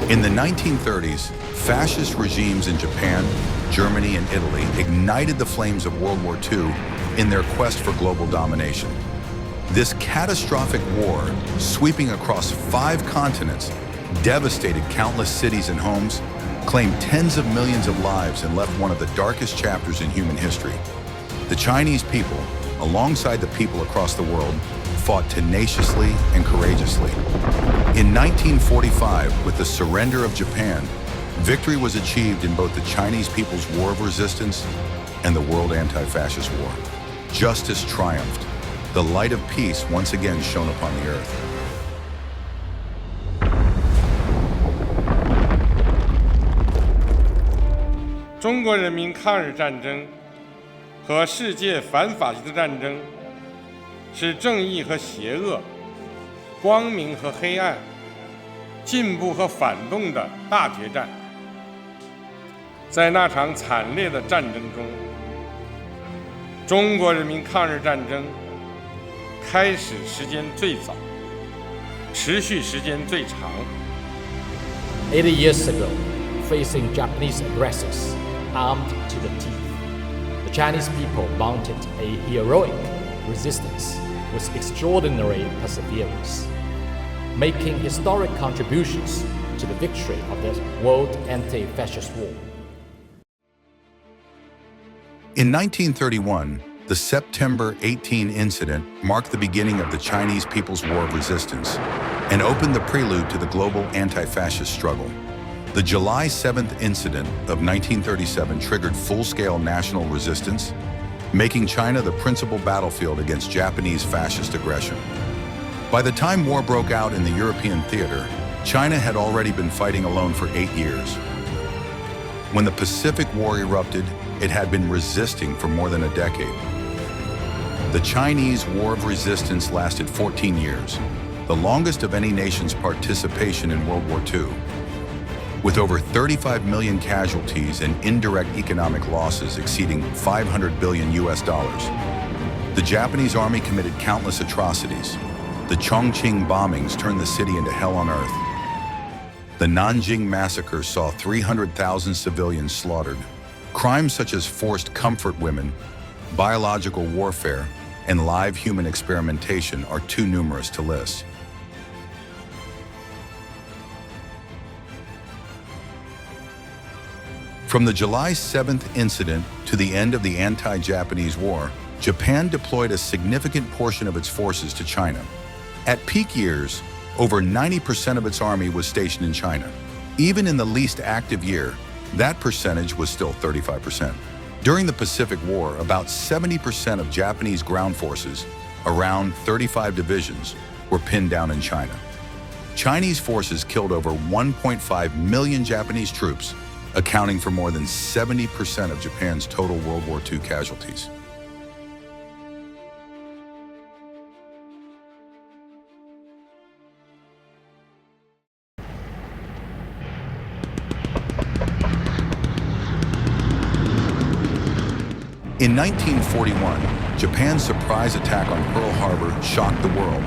In the 1930s, fascist regimes in Japan, Germany, and Italy ignited the flames of World War II in their quest for global domination. This catastrophic war, sweeping across 5 continents, devastated countless cities and homes, claimed tens of millions of lives, and left one of the darkest chapters in human history. The Chinese people, alongside the people across the world, fought tenaciously and courageously. In 1945, with the surrender of Japan, victory was achieved in both the Chinese People's War of Resistance and the World Anti-Fascist War. Justice triumphed. The light of peace once again shone upon the earth. 中国人民抗日战争和世界反法西斯战争是正义和邪恶、光明和黑暗、进步和反动的大决战。在那场惨烈的战争中，中国人民抗日战争开始时间最早，持续时间最长。80 years ago, facing Japanese aggressors armed to the teeth, the Chinese people mounted a heroic resistance with extraordinary perseverance, making historic contributions to the victory of the World Anti-Fascist War. In 1931, the September 18 incident marked the beginning of the Chinese People's War of Resistance and opened the prelude to the global anti-fascist struggle. The July 7th incident of 1937 triggered full-scale national resistance, making China the principal battlefield against Japanese fascist aggression. By the time war broke out in the European theater, China had already been fighting alone for 8 years. When the Pacific War erupted, it had been resisting for more than a decade. The Chinese War of Resistance lasted 14 years, the longest of any nation's participation in World War II. With over 35 million casualties and indirect economic losses exceeding $500 billion. The Japanese army committed countless atrocities. The Chongqing bombings turned the city into hell on earth. The Nanjing massacre saw 300,000 civilians slaughtered. Crimes such as forced comfort women, biological warfare, and live human experimentation are too numerous to list. From the July 7th incident to the end of the anti-Japanese war, Japan deployed a significant portion of its forces to China. At peak years, over 90% of its army was stationed in China. Even in the least active year, that percentage was still 35%. During the Pacific War, about 70% of Japanese ground forces, around 35 divisions, were pinned down in China. Chinese forces killed over 1.5 million Japanese troops, accounting for more than 70% of Japan's total World War II casualties. In 1941, Japan's surprise attack on Pearl Harbor shocked the world.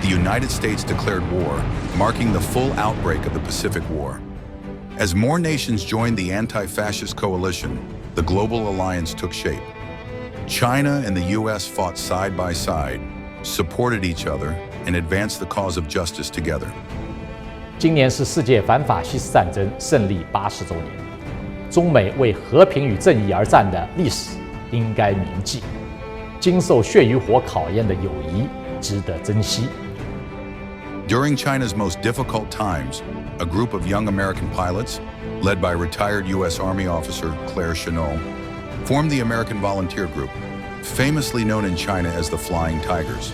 The United States declared war, marking the full outbreak of the Pacific War. As more nations joined the anti-fascist coalition, the global alliance took shape. China and the U.S. fought side by side, supported each other, and advanced the cause of justice together. 今年是世界反法西斯战争胜利80周年，中美为和平与正义而战的历史应该铭记，经受血与火考验的友谊值得珍惜。 During China's most difficult times, a group of young American pilots, led by retired U.S. Army officer Claire Chennault, formed the American Volunteer Group, famously known in China as the Flying Tigers.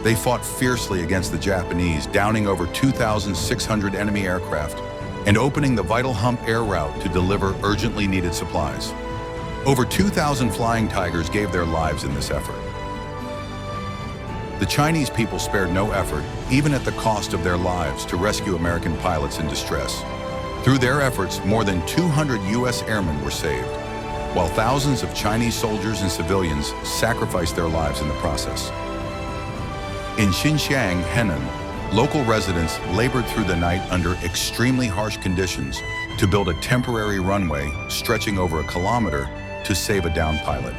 They fought fiercely against the Japanese, downing over 2,600 enemy aircraft and opening the vital Hump air route to deliver urgently needed supplies. Over 2,000 Flying Tigers gave their lives in this effort. The Chinese people spared no effort, even at the cost of their lives, to rescue American pilots in distress. Through their efforts, more than 200 U.S. airmen were saved, while thousands of Chinese soldiers and civilians sacrificed their lives in the process. In Xinjiang, Henan, local residents labored through the night under extremely harsh conditions to build a temporary runway stretching over a kilometer to save a downed pilot.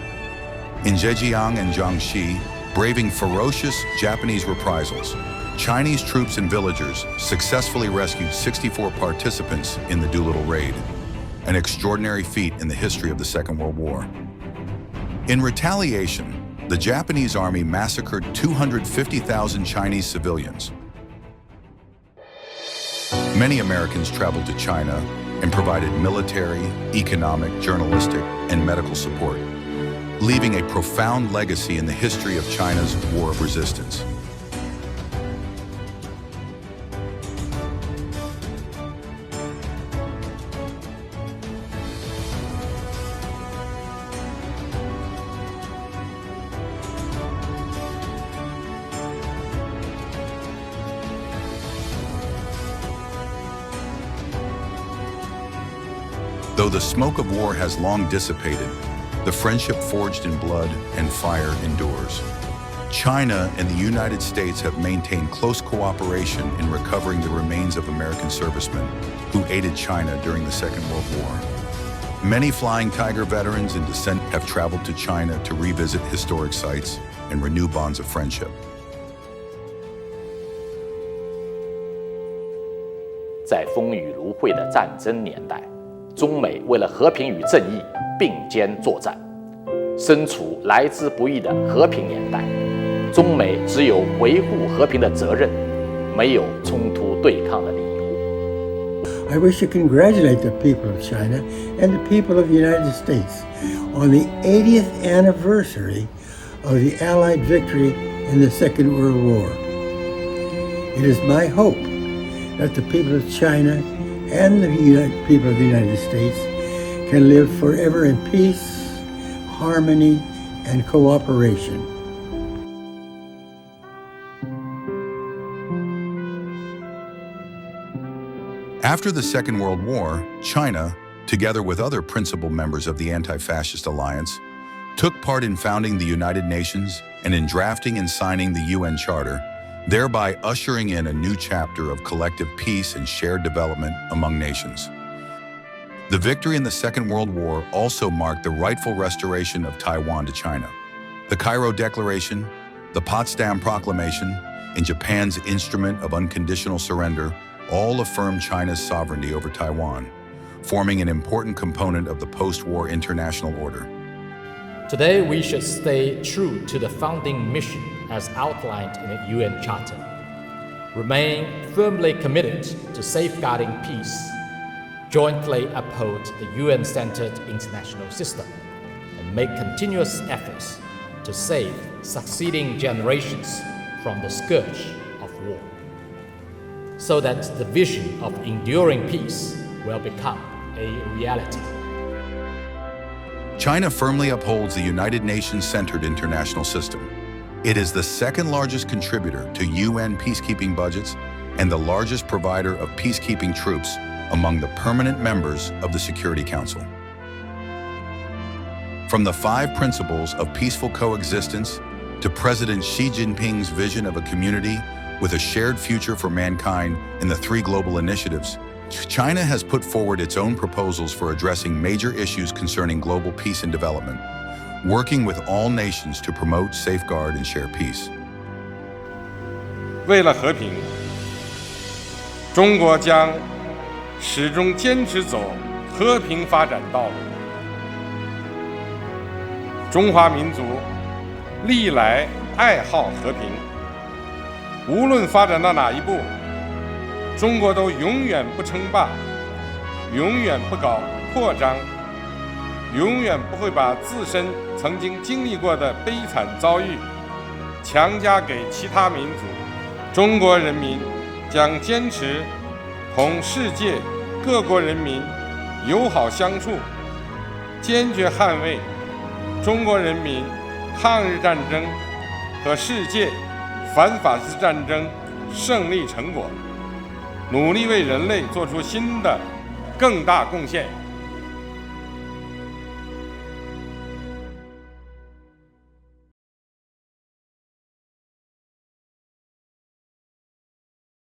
In Zhejiang and Jiangxi, braving ferocious Japanese reprisals, Chinese troops and villagers successfully rescued 64 participants in the Doolittle Raid, an extraordinary feat in the history of the Second World War. In retaliation, the Japanese army massacred 250,000 Chinese civilians. Many Americans traveled to China and provided military, economic, journalistic, and medical support, leaving a profound legacy in the history of China's war of resistance. Though the smoke of war has long dissipated, the friendship forged in blood and fire endures. China and the United States have maintained close cooperation in recovering the remains of American servicemen who aided China during the Second World War. Many Flying Tiger veterans and descendants have traveled to China to revisit historic sites and renew bonds of friendship. 在风雨如晦的战争年代，中美为了和平与正义并肩作战。身处来之不易的和平年代，中美只有维护和平的责任，没有冲突对抗的理由。 I wish to congratulate the people of China and the people of the United States on the 80th anniversary of the Allied victory in the Second World War. It is my hope that the people of China and the people of the United States can live forever in peace, harmony, and cooperation. After the Second World War, China, together with other principal members of the Anti-Fascist Alliance, took part in founding the United Nations and in drafting and signing the UN Charter, thereby ushering in a new chapter of collective peace and shared development among nations. The victory in the Second World War also marked the rightful restoration of Taiwan to China. The Cairo Declaration, the Potsdam Proclamation, and Japan's Instrument of Unconditional Surrender all affirmed China's sovereignty over Taiwan, forming an important component of the post-war international order. Today, we should stay true to the founding mission as outlined in the UN Charter. Remain firmly committed to safeguarding peace, jointly uphold the UN-centered international system, and make continuous efforts to save succeeding generations from the scourge of war, so that the vision of enduring peace will become a reality. China firmly upholds the United Nations-centered international system. It is the second largest contributor to UN peacekeeping budgets and the largest provider of peacekeeping troops among the permanent members of the Security Council. From the 5 principles of peaceful coexistence to President Xi Jinping's vision of a community with a shared future for mankind in the 3 global initiatives, China has put forward its own proposals for addressing major issues concerning global peace and development, working with all nations to promote, safeguard, and share peace. 为了和平，中国将始终坚持走和平发展道路。中华民族历来爱好和平，无论发展到哪一步，中国都永远不称霸，永远不搞扩张，永远不会把自身曾经经历过的悲惨遭遇强加给其他民族。中国人民将坚持同世界各国人民友好相处，坚决捍卫中国人民抗日战争和世界反法西斯战争胜利成果，努力为人类做出新的更大贡献。